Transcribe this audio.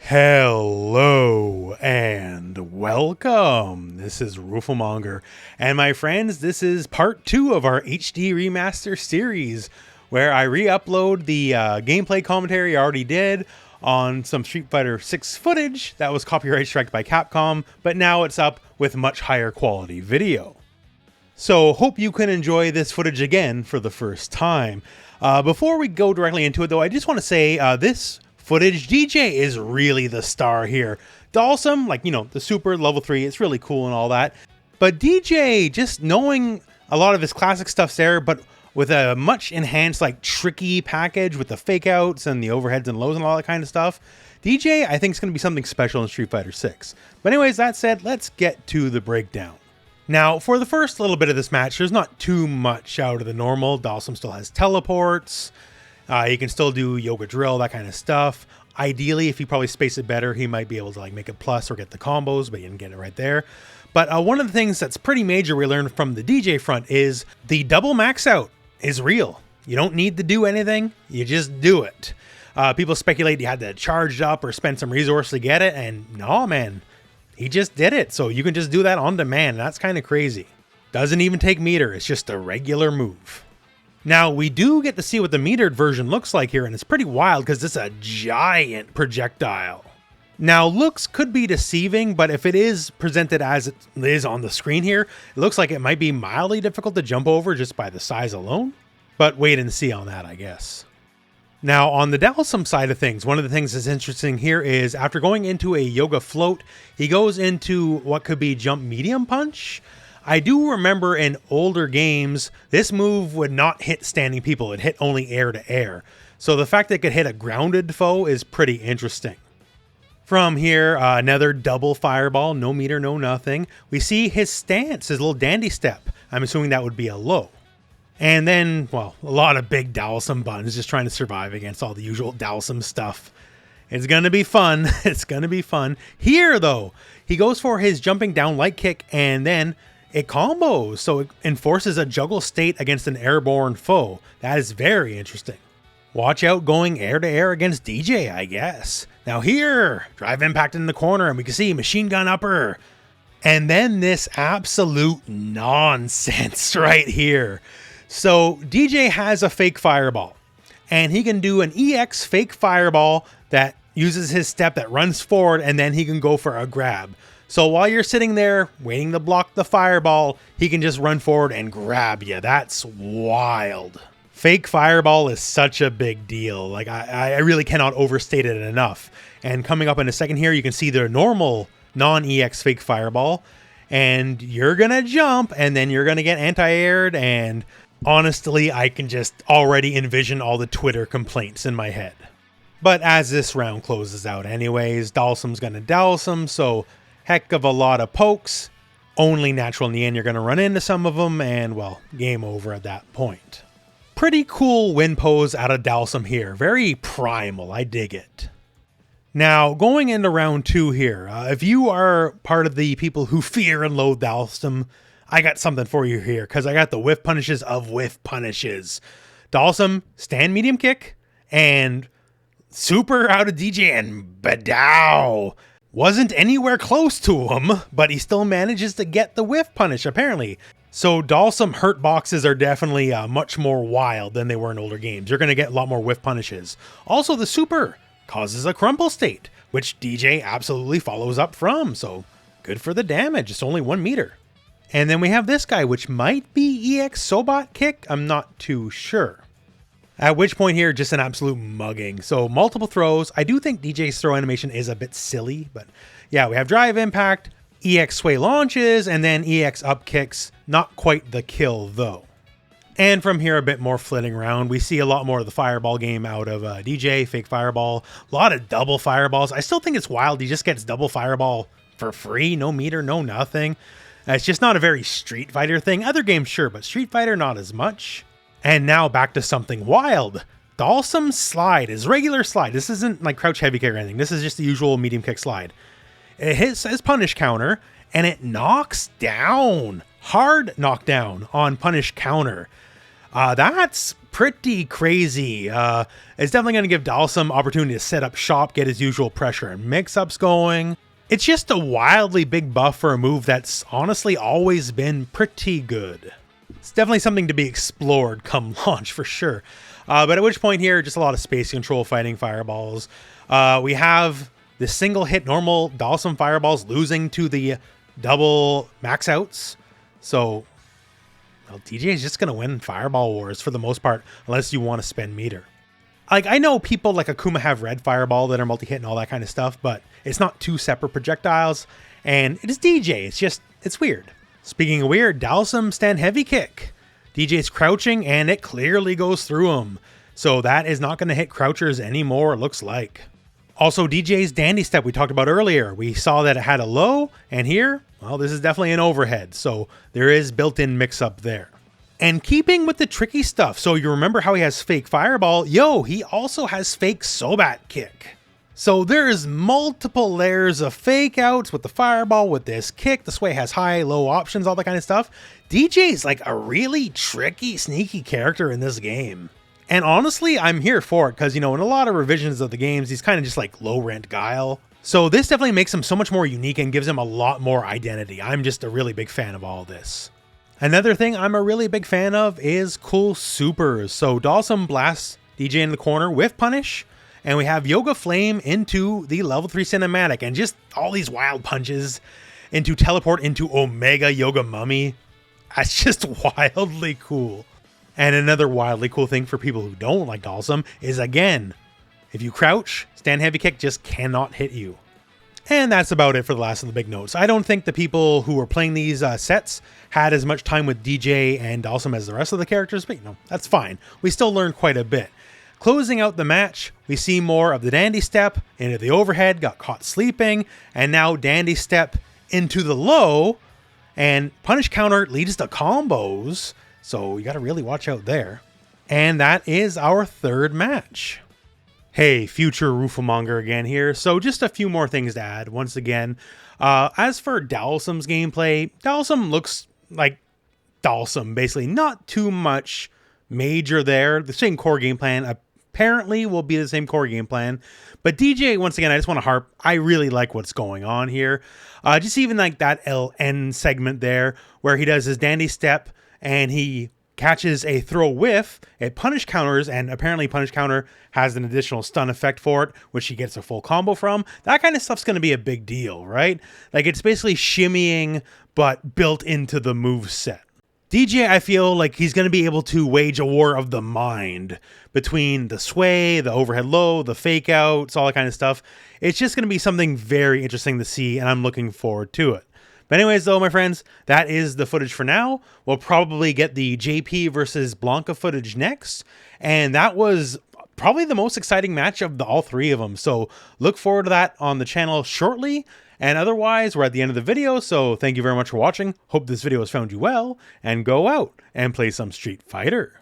Hello and welcome. This is Rooflemonger, and my friends, this is part 2 of our HD Remaster series, where I re-upload the gameplay commentary I already did on some Street Fighter 6 footage that was copyright struck by Capcom, but now it's up with much higher quality video. So hope you can enjoy this footage again for the first time. Before we go directly into it though, I just want to say this footage, Deejay is really the star here. Dhalsim, like, you know, the super level 3, it's really cool and all that. But Deejay, just knowing a lot of his classic stuff's there, but with a much enhanced, like, tricky package with the fake outs and the overheads and lows and all that kind of stuff. Deejay, I think, is going to be something special in Street Fighter 6. But anyways, that said, let's get to the breakdown. Now, for the first little bit of this match, there's not too much out of the normal. Dhalsim still has teleports. You can still do yoga drill, that kind of stuff. Ideally, if you probably space it better, he might be able to like make a plus or get the combos, but you didn't get it right there. But one of the things that's pretty major we learned from the Deejay front is the double max out is real. You don't need to do anything, you just do it. People speculate you had to charge up or spend some resource to get it, and no, man, he just did it. So you can just do that on demand. That's kind of crazy. Doesn't even take meter, it's just a regular move. Now, we do get to see what the metered version looks like here, and it's pretty wild because it's a giant projectile. Now, looks could be deceiving, but if it is presented as it is on the screen here, it looks like it might be mildly difficult to jump over just by the size alone. But wait and see on that, I guess. Now, on the Dhalsim side of things, one of the things that's interesting here is after going into a yoga float, he goes into what could be jump medium punch. I do remember in older games, this move would not hit standing people. It hit only air to air. So the fact that it could hit a grounded foe is pretty interesting. From here, another double fireball, no meter, no nothing. We see his stance, his little dandy step. I'm assuming that would be a low. And then, well, a lot of big Dhalsim buns just trying to survive against all the usual Dhalsim stuff. It's going to be fun. It's going to be fun. Here, though, he goes for his jumping down light kick and then it combos, so it enforces a juggle state against an airborne foe. That is very interesting. Watch out going air to air against Deejay, I guess. Now here, drive impact in the corner, and we can see machine gun upper. And then this absolute nonsense right here. So Deejay has a fake fireball, and he can do an EX fake fireball that uses his step that runs forward, and then he can go for a grab. So while you're sitting there waiting to block the fireball, he can just run forward and grab you. That's wild. Fake fireball is such a big deal. Like I really cannot overstate it enough. And coming up in a second here, you can see the normal non-EX fake fireball. And you're going to jump and then you're going to get anti-aired. And honestly, I can just already envision all the Twitter complaints in my head. But as this round closes out anyways, Dhalsim's going to Dhalsim, so heck of a lot of pokes, only natural in the end. You're going to run into some of them, and well, game over at that point. Pretty cool win pose out of Dhalsim here. Very primal, I dig it. Now, going into round 2 here, if you are part of the people who fear and loathe Dhalsim, I got something for you here, because I got the whiff punishes of whiff punishes. Dhalsim, stand medium kick, and super out of Deejay, and badow. Wasn't anywhere close to him, but he still manages to get the whiff punish, apparently. So Dhalsim hurt boxes are definitely much more wild than they were in older games. You're going to get a lot more whiff punishes. Also, the super causes a crumple state, which Deejay absolutely follows up from. So good for the damage. It's only 1 meter. And then we have this guy, which might be EX Sobot kick. I'm not too sure. At which point here, just an absolute mugging. So multiple throws. I do think Deejay's throw animation is a bit silly, but yeah, we have drive impact, EX sway launches, and then EX up kicks. Not quite the kill though. And from here, a bit more flitting around. We see a lot more of the fireball game out of Deejay, fake fireball, a lot of double fireballs. I still think it's wild. He just gets double fireball for free, no meter, no nothing. It's just not a very Street Fighter thing. Other games, sure, but Street Fighter, not as much. And now back to something wild. Dhalsim's slide is regular slide. This isn't like crouch heavy kick or anything. This is just the usual medium kick slide. It hits his punish counter and it knocks down. Hard knockdown on punish counter. That's pretty crazy. It's definitely going to give Dhalsim opportunity to set up shop, get his usual pressure and mix-ups going. It's just a wildly big buff for a move that's honestly always been pretty good. It's definitely something to be explored come launch for sure. But at which point here, just a lot of space control fighting fireballs. We have the single hit normal Dhalsim fireballs losing to the double max outs. So, well, DJ is just going to win fireball wars for the most part, unless you want to spend meter. Like, I know people like Akuma have red fireball that are multi-hit and all that kind of stuff, but it's not two separate projectiles, and it is DJ. It's weird. Speaking of weird, Dhalsim stand heavy kick. DJ's crouching, and it clearly goes through him. So that is not going to hit crouchers anymore, it looks like. Also, DJ's dandy step we talked about earlier. We saw that it had a low, and here, well, this is definitely an overhead. So there is built-in mix-up there. And keeping with the tricky stuff, so you remember how he has fake fireball? Yo, he also has fake Sobat kick. So there's multiple layers of fake outs with the fireball, with this kick. This way has high, low options, all that kind of stuff. DJ's like a really tricky, sneaky character in this game. And honestly, I'm here for it because, you know, in a lot of revisions of the games, he's kind of just like low rent Guile. So this definitely makes him so much more unique and gives him a lot more identity. I'm just a really big fan of all this. Another thing I'm a really big fan of is cool supers. So Dhalsim blasts DJ in the corner with punish, and we have Yoga Flame into the level 3 cinematic, and just all these wild punches into teleport into Omega Yoga Mummy. That's just wildly cool. And another wildly cool thing for people who don't like Dhalsim is, again, if you crouch, stand heavy kick just cannot hit you. And that's about it for the last of the big notes. I don't think the people who were playing these sets had as much time with DJ and Dhalsim as the rest of the characters, but you know, that's fine. We still learned quite a bit. Closing out the match, we see more of the dandy step into the overhead, got caught sleeping, and now dandy step into the low, and punish counter leads to combos, so you gotta really watch out there. And that is our third match. Hey, future rooflemonger again here. So just a few more things to add once again. As for Dhalsim's gameplay, Dhalsim looks like Dhalsim, basically. Not too much major there. The same core game plan apparently will be the same core game plan. But DJ, once again, I just want to harp, I really like what's going on here. Just even like that LN segment there where he does his dandy step and he catches a throw whiff, it punish counters, and apparently punish counter has an additional stun effect for it, which he gets a full combo from. That kind of stuff's going to be a big deal, right? Like, it's basically shimmying, but built into the move set. DJ, I feel like he's going to be able to wage a war of the mind between the sway, the overhead low, the fake outs, all that kind of stuff. It's just going to be something very interesting to see, and I'm looking forward to it. But anyways, though, my friends, that is the footage for now. We'll probably get the JP versus Blanca footage next. And that was probably the most exciting match of all three of them. So look forward to that on the channel shortly. And otherwise, we're at the end of the video. So thank you very much for watching. Hope this video has found you well. And go out and play some Street Fighter.